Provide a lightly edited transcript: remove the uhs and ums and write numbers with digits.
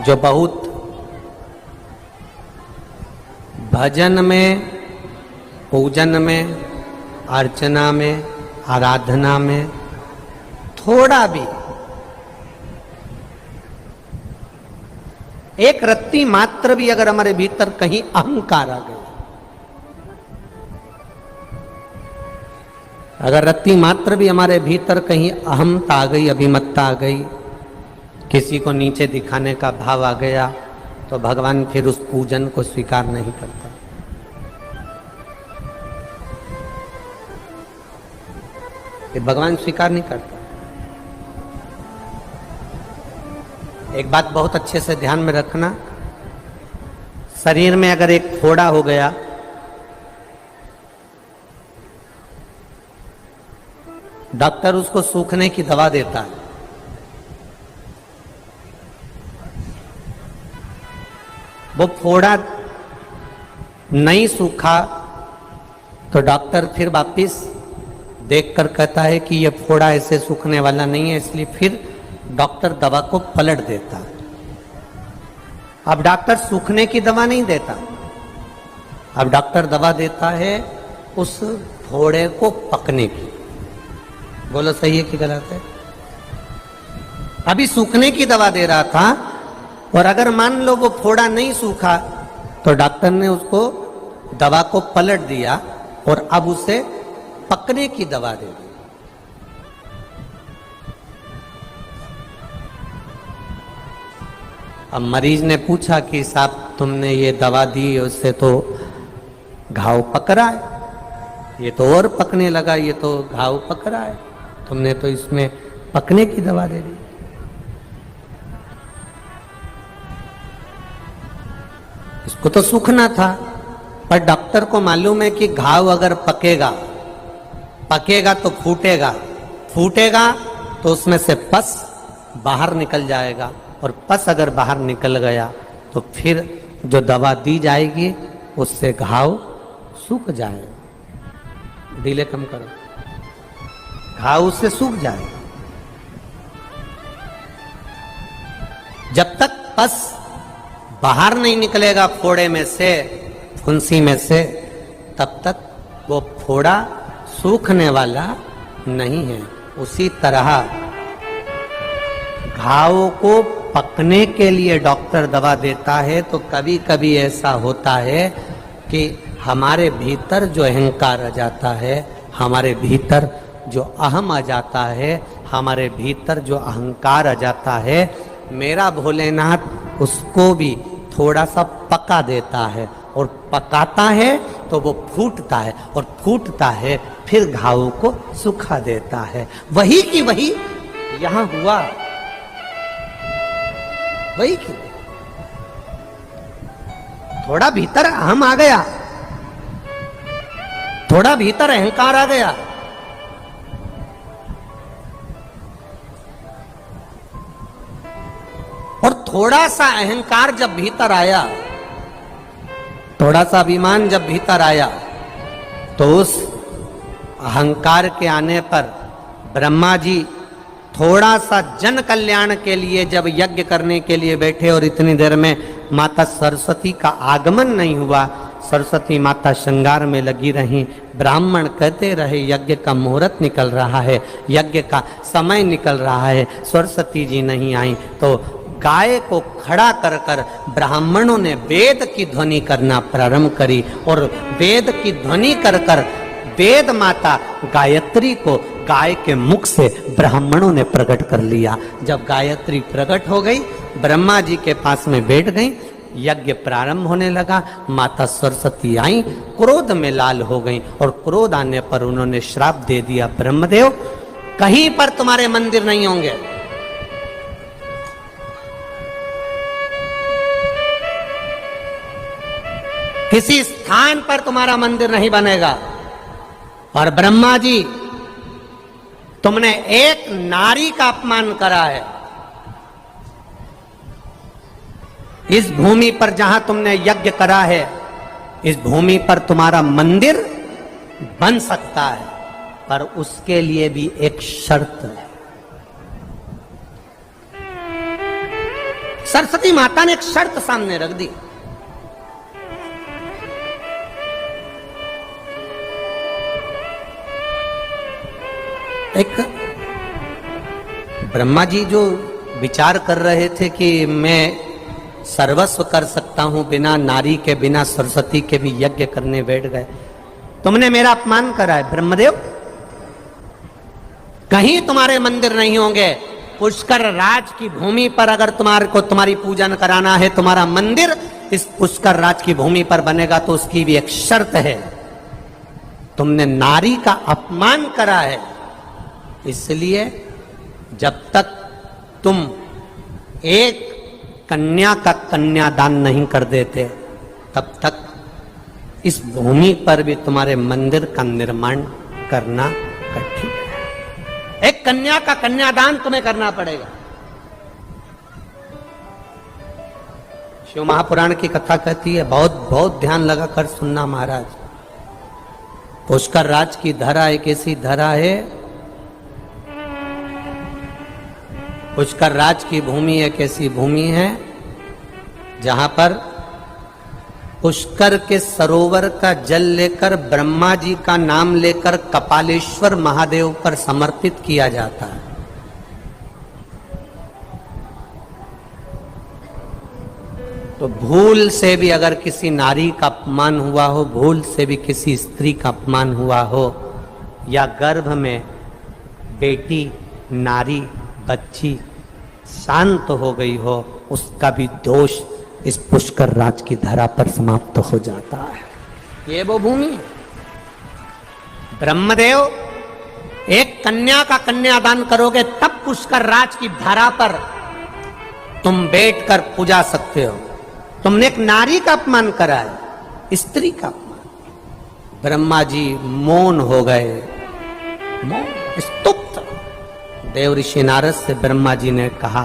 जो बहुत भजन में, पूजन में, अर्चना में, आराधना में थोड़ा भी एक रत्ती मात्र भी अगर हमारे भीतर कहीं अहंकार आ गया, अगर रत्ती मात्र भी हमारे भीतर कहीं अहमता आ गई, अभिमत्ता आ गई, किसी को नीचे दिखाने का भाव आ गया, तो भगवान फिर उस पूजन को स्वीकार नहीं करता। कि भगवान स्वीकार नहीं करता। एक बात बहुत अच्छे से ध्यान में रखना, शरीर में अगर एक फोड़ा हो गया, डॉक्टर उसको सूखने की दवा देता है। वो फोड़ा नहीं सूखा तो डॉक्टर फिर वापिस देखकर कहता है कि ये फोड़ा ऐसे सूखने वाला नहीं है, इसलिए फिर डॉक्टर दवा को पलट देता है। अब डॉक्टर सूखने की दवा नहीं देता, अब डॉक्टर दवा देता है उस फोड़े को पकने की। बोलो सही है कि गलत है? अभी सूखने की दवा दे रहा था, और अगर मान लो वो फोड़ा नहीं सूखा तो डॉक्टर ने उसको दवा को पलट दिया और अब उसे पकने की दवा दे दी। अब मरीज ने पूछा कि साहब तुमने ये दवा दी, उससे तो घाव पक रहा है, ये तो और पकने लगा, ये तो घाव पक रहा है, तुमने तो इसमें पकने की दवा दे दी। इसको तो सूखना था, पर डॉक्टर को मालूम है कि घाव अगर पकेगा, पकेगा तो फूटेगा, फूटेगा तो उसमें से पस बाहर निकल जाएगा, और पस अगर बाहर निकल गया तो फिर जो दवा दी जाएगी उससे घाव सूख जाएगा। ढीले कम करो, घाव उससे सूख जाएगा। जब तक पस बाहर नहीं निकलेगा फोड़े में से, फुंसी में से, तब तक वो फोड़ा सूखने वाला नहीं है। उसी तरह घाव को पकने के लिए डॉक्टर दवा देता है, तो कभी कभी ऐसा होता है कि हमारे भीतर जो अहंकार आ जाता है, हमारे भीतर जो अहम आ जाता है, हमारे भीतर जो अहंकार आ जाता है, मेरा भोलेनाथ उसको भी थोड़ा सा पका देता है, और पकाता है तो वो फूटता है, और फूटता है फिर घाव को सुखा देता है। वही की वही यहां हुआ, वही की थोड़ा भीतर अहम आ गया, थोड़ा भीतर अहंकार आ गया, और थोड़ा सा अहंकार जब भीतर आया, थोड़ा सा अभिमान जब भीतर आया, तो उस अहंकार के आने पर ब्रह्मा जी थोड़ा सा जन कल्याण के लिए जब यज्ञ करने के लिए बैठे, और इतनी देर में माता सरस्वती का आगमन नहीं हुआ, सरस्वती माता श्रृंगार में लगी रहीं, ब्राह्मण कहते रहे यज्ञ का मुहूर्त निकल रहा है, यज्ञ का समय निकल रहा है, सरस्वती जी नहीं आई, तो गाय को खड़ा कर कर ब्राह्मणों ने वेद की ध्वनि करना प्रारंभ करी, और वेद की ध्वनि कर कर वेद माता गायत्री को गाय के मुख से ब्राह्मणों ने प्रकट कर लिया। जब गायत्री प्रकट हो गई, ब्रह्मा जी के पास में बैठ गई, यज्ञ प्रारंभ होने लगा, माता सरस्वती आई, क्रोध में लाल हो गई, और क्रोध आने पर उन्होंने श्राप दे दिया, ब्रह्मदेव कहीं पर तुम्हारे मंदिर नहीं होंगे, किसी स्थान पर तुम्हारा मंदिर नहीं बनेगा। और ब्रह्मा जी तुमने एक नारी का अपमान करा है, इस भूमि पर जहां तुमने यज्ञ करा है, इस भूमि पर तुम्हारा मंदिर बन सकता है, पर उसके लिए भी एक शर्त है। सरस्वती माता ने एक शर्त सामने रख दी। एक ब्रह्मा जी जो विचार कर रहे थे कि मैं सर्वस्व कर सकता हूं बिना नारी के, बिना सरस्वती के भी यज्ञ करने बैठ गए। तुमने मेरा अपमान करा है ब्रह्मदेव। कहीं तुम्हारे मंदिर नहीं होंगे, पुष्कर राज की भूमि पर अगर तुम्हारे को तुम्हारी पूजन कराना है, तुम्हारा मंदिर इस पुष्कर राज की भूमि पर बनेगा, तो उसकी भी एक शर्त है, तुमने नारी का अपमान करा है, इसलिए जब तक तुम एक कन्या का कन्यादान नहीं कर देते तब तक इस भूमि पर भी तुम्हारे मंदिर का निर्माण करना कठिन है। एक कन्या का कन्यादान तुम्हें करना पड़ेगा। शिव महापुराण की कथा कहती है, बहुत बहुत ध्यान लगाकर सुनना महाराज। पुष्कर राज की धरा एक ऐसी धरा है, पुष्कर राज की भूमि एक ऐसी भूमि है जहां पर पुष्कर के सरोवर का जल लेकर ब्रह्मा जी का नाम लेकर कपालेश्वर महादेव पर समर्पित किया जाता है। तो भूल से भी अगर किसी नारी का अपमान हुआ हो, भूल से भी किसी स्त्री का अपमान हुआ हो, या गर्भ में बेटी, नारी, बच्ची शांत हो गई हो, उसका भी दोष इस पुष्कर राज की धरा पर समाप्त हो जाता है। ये वो भूमि। ब्रह्मदेव एक कन्या का कन्यादान करोगे तब पुष्कर राज की धरा पर तुम बैठकर पूजा सकते हो। तुमने एक नारी का अपमान करा है, स्त्री का अपमान। ब्रह्मा जी मौन हो गए, मौन, स्तुप्त। देव ऋषि नारद से ब्रह्मा जी ने कहा,